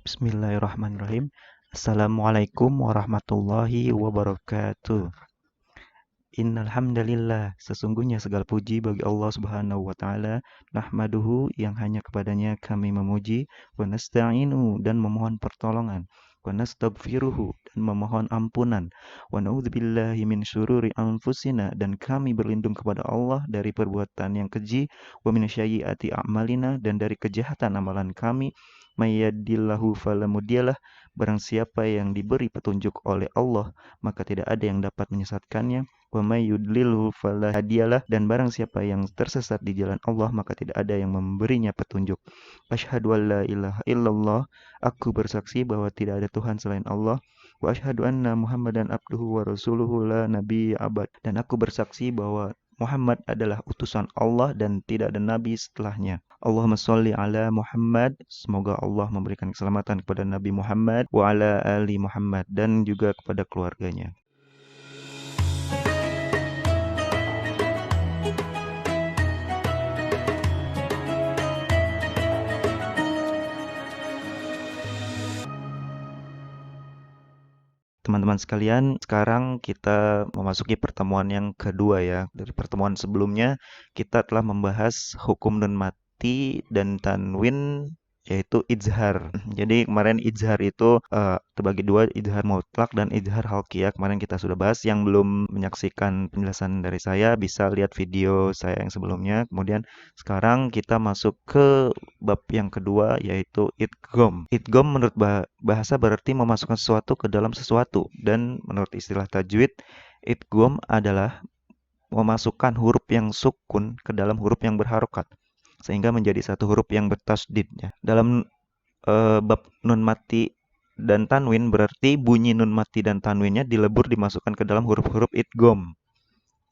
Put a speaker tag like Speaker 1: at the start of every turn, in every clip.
Speaker 1: Bismillahirrahmanirrahim. Assalamualaikum warahmatullahi wabarakatuh. Innal hamdalillah, sesungguhnya segala puji bagi Allah Subhanahu wa taala, nahmaduhu yang hanya kepadanya kami memuji, wa nasta'inu dan memohon pertolongan, wa nastaghfiruhu dan memohon ampunan, wa na'udzubillahi min syururi anfusina dan kami berlindung kepada Allah dari perbuatan yang keji, wa min syayyiati a'malina dan dari kejahatan amalan kami, may yahdihillahu fala mudhiyalah, barang siapa yang diberi petunjuk oleh Allah, maka tidak ada yang dapat menyesatkannya. Wa may yudlilhu fala hadiyalah dan barang siapa yang tersesat di jalan Allah maka tidak ada yang memberinya petunjuk. Asyhadu an la ilaha illallah, aku bersaksi bahwa tidak ada Tuhan selain Allah. Wa asyhadu anna Muhammadan abduhu wa rasuluhu la nabiyya abad dan aku bersaksi bahwa Muhammad adalah utusan Allah dan tidak ada nabi setelahnya. Allahumma sholli ala Muhammad. Semoga Allah memberikan keselamatan kepada Nabi Muhammad wa ala ali Muhammad dan juga kepada keluarganya. Teman-teman sekalian, sekarang kita memasuki pertemuan yang kedua ya. Dari pertemuan sebelumnya, kita telah membahas hukum nun mati dan tanwin yaitu izhar. Jadi kemarin izhar itu terbagi dua, izhar mutlak dan izhar halqiyah. Kemarin kita sudah bahas. Yang belum menyaksikan penjelasan dari saya bisa lihat video saya yang sebelumnya. Kemudian sekarang kita masuk ke bab yang kedua yaitu idgham. Idgham menurut bahasa berarti memasukkan sesuatu ke dalam sesuatu dan menurut istilah tajwid, idgham adalah memasukkan huruf yang sukun ke dalam huruf yang berharokat sehingga menjadi satu huruf yang bertasdid ya. Dalam bab nun mati dan tanwin berarti bunyi nun mati dan tanwinnya dilebur dimasukkan ke dalam huruf-huruf idgham.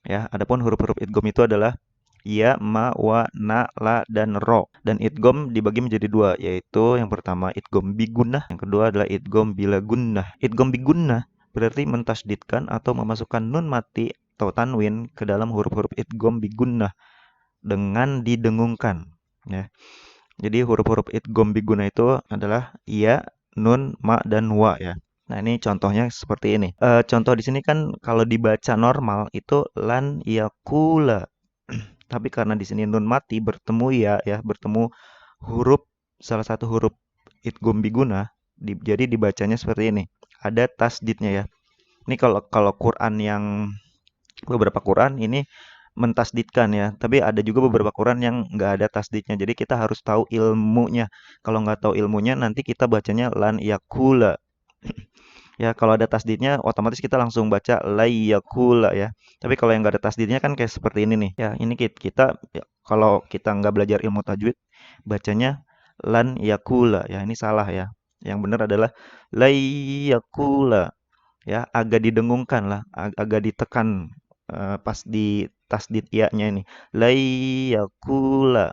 Speaker 1: Ya, adapun huruf-huruf idgham itu adalah ya, ma, wa, na, la, dan ro. Dan idgham dibagi menjadi dua, yaitu yang pertama idgham bigunnah, yang kedua adalah idgham bila gunnah. Idgham bigunnah berarti mentasdidkan atau memasukkan nun mati atau tanwin ke dalam huruf-huruf idgham bigunnah dengan didengungkan. Ya. Jadi huruf-huruf idgham bigunnah itu adalah ya, nun, ma, dan wa ya. Nah, ini contohnya seperti ini. Contoh di sini kan kalau dibaca normal itu lan yakula. Tapi karena di sini nun mati bertemu ya, bertemu huruf salah satu huruf idgham bigunnah, jadi dibacanya seperti ini. Ada tasdidnya ya. Ini kalau Quran yang beberapa Quran ini mentasdidkan ya, tapi ada juga beberapa Quran yang nggak ada tasdidnya. Jadi kita harus tahu ilmunya. Kalau nggak tahu ilmunya nanti kita bacanya lan yakula. Ya, kalau ada tasdidnya otomatis kita langsung baca layyakula ya. Tapi kalau yang nggak ada tasdidnya kan kayak seperti ini nih. Ya, ini kita ya, kalau kita nggak belajar ilmu tajwid bacanya lan yakula ya. Ini salah ya. Yang benar adalah layyakula ya, agak didengungkan lah, agak ditekan pas di tasdid ya-nya ini. Layyakula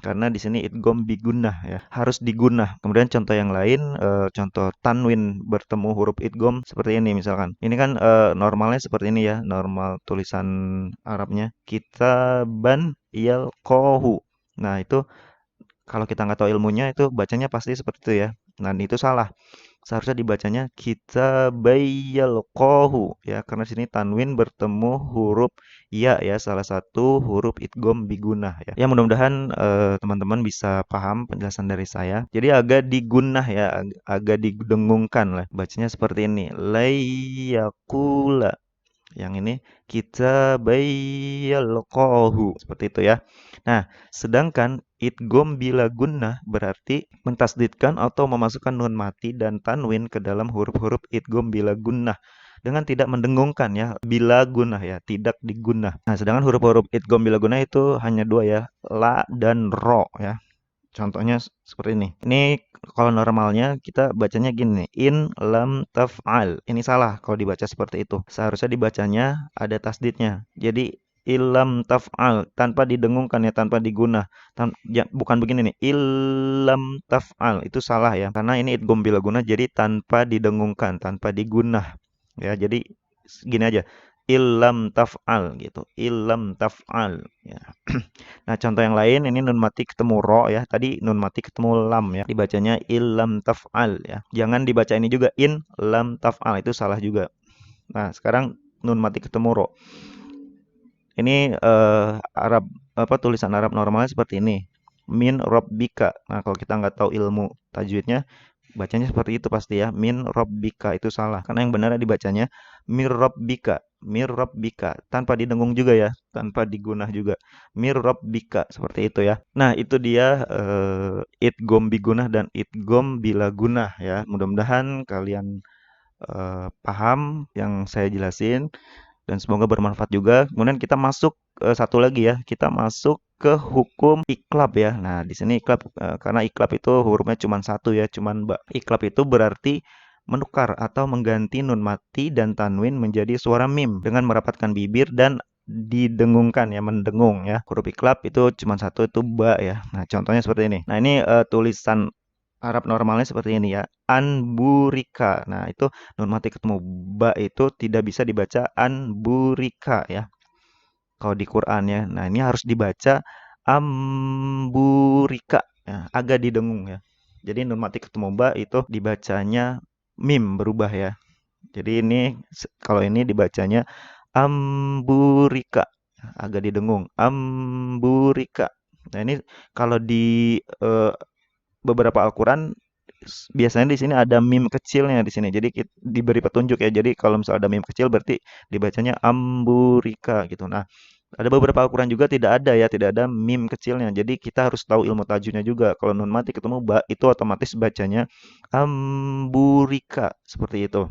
Speaker 1: karena di sini idgham bigunnah ya, harus digunnah. Kemudian contoh yang lain, contoh tanwin bertemu huruf idgham seperti ini misalkan. Ini kan normalnya seperti ini ya, normal tulisan Arabnya. Kitaban yalqahu. Nah, itu kalau kita nggak tahu ilmunya itu bacanya pasti seperti itu ya. Nah, itu salah. Seharusnya dibacanya kitabayyalqahu ya, karena sini tanwin bertemu huruf ya, salah satu huruf idgham bigunnah ya. Ya mudah-mudahan teman-teman bisa paham penjelasan dari saya. Jadi agak digunnah ya, agak didengungkan lah. Bacanya seperti ini. Layyakula. Yang ini kita bayyalqahu seperti itu ya. Nah, sedangkan idgham bila gunnah berarti mentasdidkan atau memasukkan nun mati dan tanwin ke dalam huruf-huruf idgham bila gunnah dengan tidak mendengungkan ya, bila gunnah ya, tidak digunnah. Nah, sedangkan huruf-huruf idgham bila gunnah itu hanya dua ya, la dan ro ya. Contohnya seperti ini. Ini kalau normalnya kita bacanya gini nih, in lam taf'al. Ini salah kalau dibaca seperti itu. Seharusnya dibacanya ada tasdidnya. Jadi ilam taf'al tanpa didengungkan ya, tanpa digunah. Ya, bukan begini nih, ilam taf'al itu salah ya. Karena ini idgham bila guna jadi tanpa didengungkan, tanpa digunah. Ya, jadi gini aja. illam taf'al gitu. Illam taf'al ya. Nah, contoh yang lain ini nun mati ketemu ro ya. Tadi nun mati ketemu lam ya. Dibacanya illam taf'al ya. Jangan dibaca ini juga in lam taf'al, itu salah juga. Nah, sekarang nun mati ketemu ro. Ini Arab apa tulisan Arab normalnya seperti ini. Min rabbika. Nah, kalau kita nggak tahu ilmu tajwidnya, bacanya seperti itu pasti ya. Min rabbika itu salah. Karena yang benar dibacanya mir rabbika. Mir rabbika tanpa didengung juga ya, tanpa digunah juga. Mir rabbika seperti itu ya. Nah, itu dia idgham bigunah dan idgham bila gunah ya. Mudah-mudahan kalian paham yang saya jelasin dan semoga bermanfaat juga. Kemudian kita masuk satu lagi ya, kita masuk ke hukum iklab ya. Nah, di sini iklab karena iklab itu hurufnya cuma satu ya, cuman ba. Iklab itu berarti menukar atau mengganti nun mati dan tanwin menjadi suara mim dengan merapatkan bibir dan didengungkan ya, mendengung ya. Huruf iklab itu cuma satu, itu ba ya. Nah, contohnya seperti ini. Nah, ini tulisan Arab normalnya seperti ini ya. Anburika. Nah, itu nun mati ketemu ba itu tidak bisa dibaca anburika ya. Kalau di Quran ya. Nah, ini harus dibaca amburika. Ya, agak didengung ya. Jadi nun mati ketemu ba itu dibacanya mim berubah ya. Jadi ini kalau ini dibacanya amburika. Agak didengung. Amburika. Nah, ini kalau di beberapa Al-Quran biasanya di sini ada mim kecilnya di sini. Jadi diberi petunjuk ya. Jadi kalau misalnya ada mim kecil berarti dibacanya amburika gitu. Nah, ada beberapa Al-Quran juga tidak ada ya, tidak ada mim kecilnya. Jadi kita harus tahu ilmu tajwidnya juga. Kalau nun mati ketemu ba itu otomatis bacanya amburika seperti itu.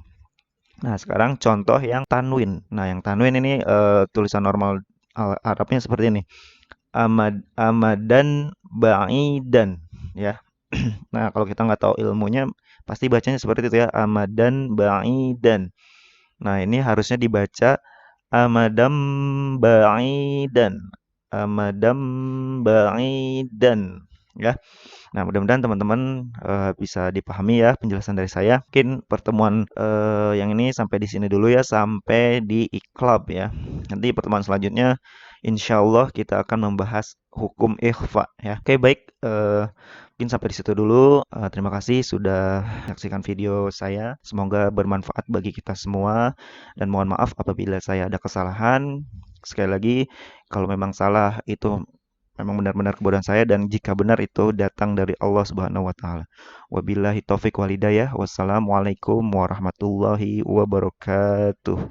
Speaker 1: Nah, sekarang contoh yang tanwin. Nah, yang tanwin ini tulisan normal Arabnya seperti ini. Amadan ba'idan ya. Nah, kalau kita nggak tahu ilmunya, pasti bacanya seperti itu ya, amadan ba'idan. Nah, ini harusnya dibaca amadam ba'idan. Amadam ba'idan. Ya. Nah, mudah-mudahan teman-teman bisa dipahami ya penjelasan dari saya. Mungkin pertemuan yang ini sampai di sini dulu ya, sampai di iklab ya. Nanti pertemuan selanjutnya, insya Allah kita akan membahas hukum ikhfa ya. Oke, baik. Mungkin sampai di situ dulu. Terima kasih sudah menyaksikan video saya. Semoga bermanfaat bagi kita semua. Dan mohon maaf apabila saya ada kesalahan. Sekali lagi, kalau memang salah itu memang benar-benar kebodohan saya dan jika benar itu datang dari Allah Subhanahu wa taala. Wabillahi taufik walhidayah. Wassalamualaikum warahmatullahi wabarakatuh.